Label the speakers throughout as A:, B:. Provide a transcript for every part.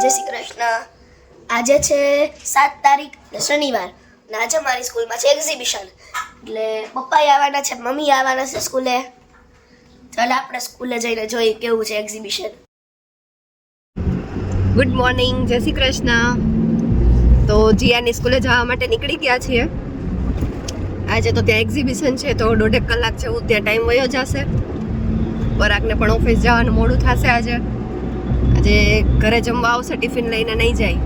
A: જય શ્રી કૃષ્ણ. આજે છે 7 તારીખ શનિવાર ને આજે મારી સ્કૂલમાં છે એક્ઝિબિશન. એટલે પપ્પા આવવાના છે, મમ્મી આવવાના છે સ્કૂલે. ચાલ આપણે સ્કૂલે જઈને જોઈએ કેવું છે એક્ઝિબિશન.
B: ગુડ મોર્નિંગ, જય શ્રી કૃષ્ણ. તો જીયાની સ્કૂલે જવા માટે નીકળી ગયા છીએ. આજે તો ત્યાં એક્ઝિબિશન છે તો 1.5 કલાક જેવું ત્યાં ટાઈમ વયો જશે. પરાગને પણ ઓફિસ જવાનું મોડું થશે. આજે ઘરે જમવા આવશે, ટિફિન લઈને નહીં જાય.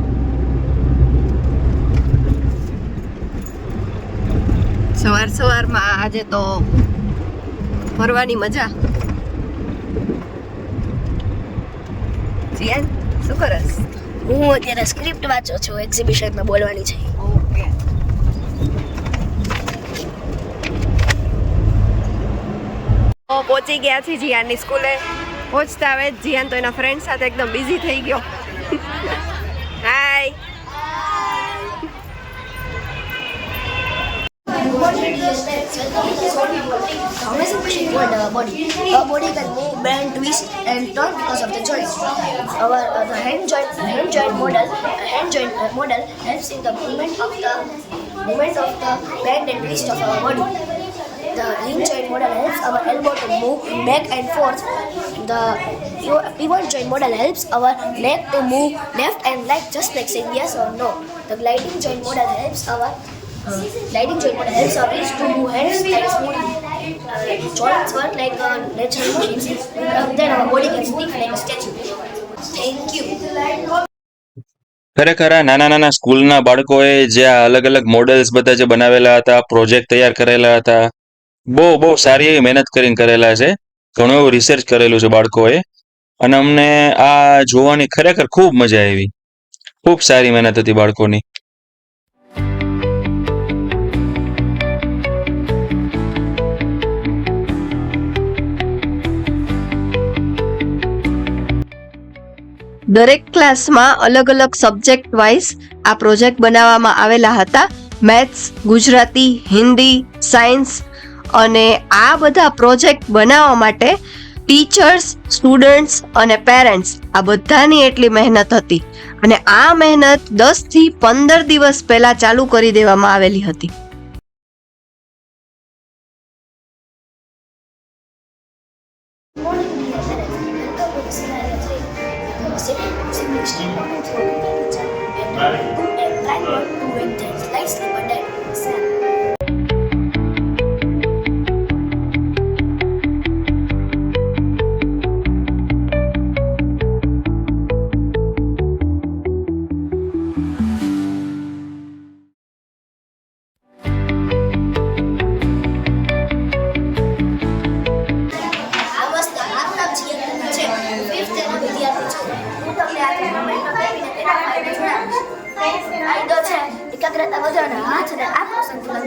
B: સવારમાં આજે તો ફરવાની મજા. જીયાન શું કરસ?
A: હું અત્યારે સ્ક્રિપ્ટ વાંચો છું, એક્ઝિબિશનમાં બોલવાની છે.
B: ઓકે. તો પહોંચી ગયા છીએ જીયાનની સ્કૂલે. પહોંચતા આવે જીયાન તો એના ફ્રેન્ડ સાથે એકદમ બિઝી થઈ ગયો. હાય.
A: The amazing machine called body. Our body can move, bend, twist, and turn because of the joints. The hand joint model helps in the movement of the bend and twist of our body. The hinge joint model helps our elbow to move back and forth. The pivot joint model helps our neck to move left and right, just like saying yes or no. The gliding joint model helps our wrist to move hands and smoothly. Joints work like natural machines. Then our body can stiff like a statue. Thank you.
C: ખરેખર આ નાના સ્કૂલના બાળકોએ જે આ અલગ અલગ models બધા જે બનાવેલા હતા, પ્રોજેક્ટ તૈયાર કરેલા હતા, બહુ સારી એવી મહેનત કરીને કરેલા છે. ઘણું એવું રિસર્ચ કરેલું છે બાળકોએ, અને અમને આ જોવાની ખરેખર ખૂબ મજા આવી. ખૂબ સારી મહેનત હતી બાળકોની.
B: દરેક ક્લાસમાં અલગ અલગ સબ્જેક્ટ વાઇઝ આ પ્રોજેક્ટ બનાવવામાં આવેલા હતા. Maths, Gujarati, Hindi, science. અને આ બધા પ્રોજેક્ટ બનાવવા માટે ટીચર્સ, સ્ટુડન્ટ્સ અને પેરેન્ટ્સ આ બધાની એટલી મહેનત હતી. અને આ મહેનત 10 થી 15 દિવસ પહેલા ચાલુ કરી દેવામાં આવેલી હતી.
A: એકાગ્રતા વધારે, હાથ અને આંખનું સંતુલન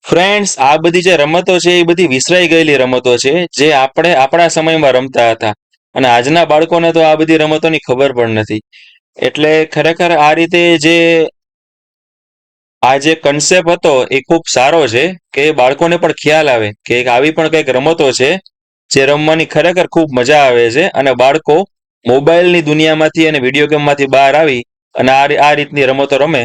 C: ફ્રેન્ડ્સ, આ બધી જે રમતો છે એ બધી વિસરાઈ ગયેલી રમતો છે જે આપણે આપણા સમયમાં રમતા હતા, અને આજના બાળકોને તો આ બધી રમતોની ખબર પણ નથી. એટલે ખરેખર આ રીતે આ જે કન્સેપ્ટ હતો એ ખૂબ સારો છે કે બાળકોને પણ ખ્યાલ આવે કે આવી પણ કંઈક રમતો છે જે રમવાની ખરેખર ખૂબ મજા આવે છે, અને બાળકો મોબાઈલની દુનિયામાંથી અને વિડીયો ગેમમાંથી બહાર આવી અને આ રીતની રમતો રમે.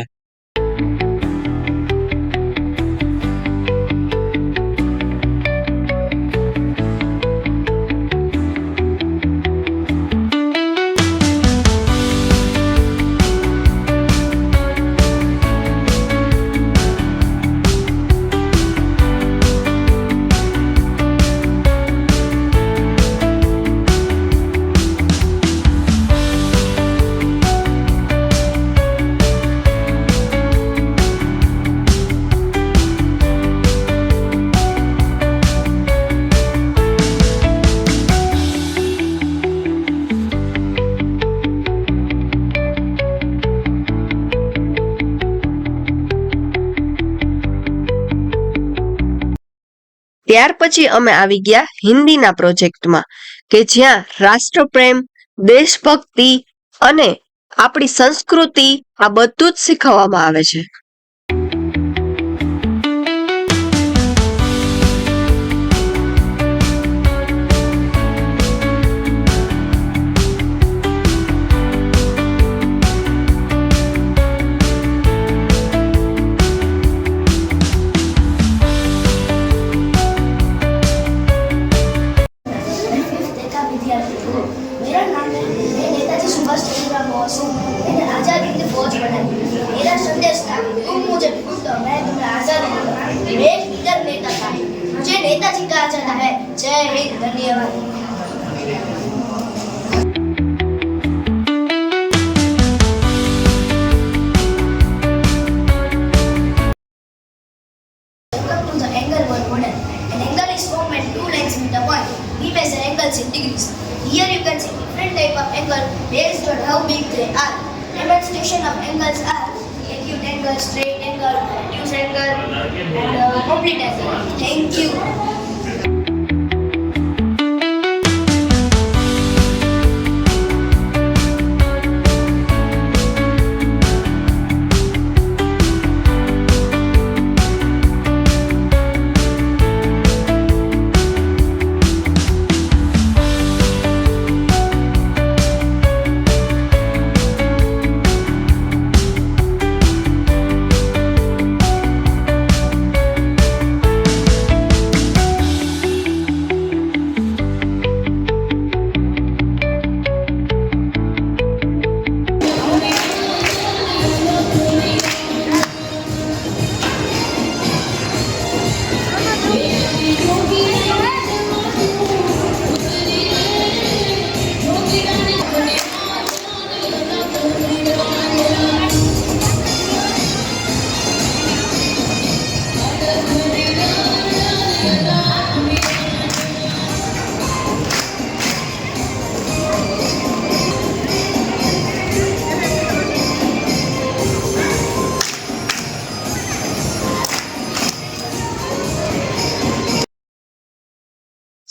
B: ત્યાર પછી અમે આવી ગયા હિન્દીના પ્રોજેક્ટમાં કે જ્યાં રાષ્ટ્રપ્રેમ, દેશભક્તિ અને આપણી સંસ્કૃતિ, આ બધું જ શીખવવામાં આવે છે.
A: मेरा नाम है, मैं नेताजी सुभाष चंद्र बोस हूँ. मैंने आज़ादी की फौज बनाई. मेरा संदेश था, तुम मुझे ढूंढ दो, मैं तुम्हें आज़ादी दूंगा. मैं एक लीडर नेता था, मुझे नेताजी कहा जाता है. जय हिंद, धन्यवाद. Welcome to the angle one model. An angle is formed at two lines with a point. We measure angles in degrees. Here you can see different type of angle based on how big they are. Demonstration of angles are acute angle, straight angle, obtuse angle, and complete angle. Thank you.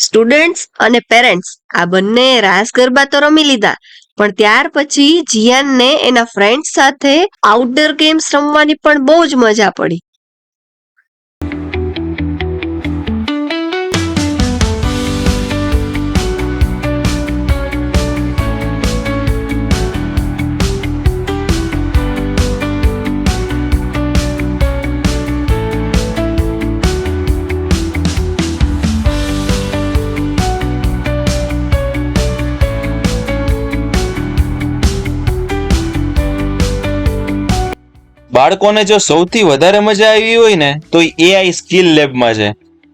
B: Students અને parents આ બંને રાસ ગરબા તો રમી લીધા, પણ ત્યાર પછી જીયાનને એના friends સાથે આઉટડોર ગેમ્સ રમવાની પણ બહુ જ મજા પડી.
C: બાળકોને જો સૌથી વધારે મજા આવી હોય ને તો એઆઈ સ્કિલ લેબમાં છે.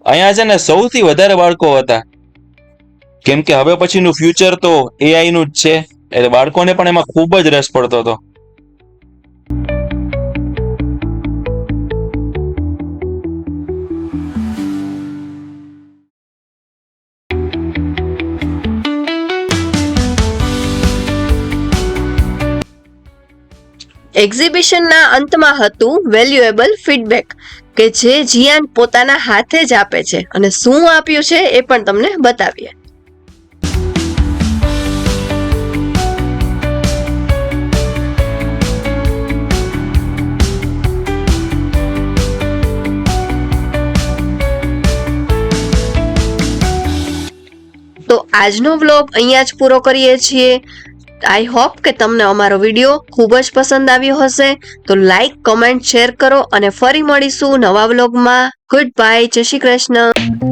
C: અહીંયા છે ને સૌથી વધારે બાળકો હતા, કેમ કે હવે પછીનું ફ્યુચર તો એઆઈ નું જ છે, એટલે બાળકોને પણ એમાં ખૂબ જ રસ પડતો હતો.
B: એક્ઝિબિશનના અંતમાં હતું વેલ્યુએબલ ફીડબેક, કે જે જીયાન પોતાના હાથે જ આપે છે, અને શું આપ્યું છે એ પણ તમને બતાવીએ. તો આજનો વ્લોગ અહીંયા જ પૂરો કરીએ છીએ. આઈ હોપ કે તમને અમારો વિડીયો ખૂબ જ પસંદ આવ્યો હશે. તો લાઈક, કમેન્ટ, શેર કરો અને ફરી મળીશું નવા વ્લોગમાં. ગુડ બાય, જય શ્રી કૃષ્ણ.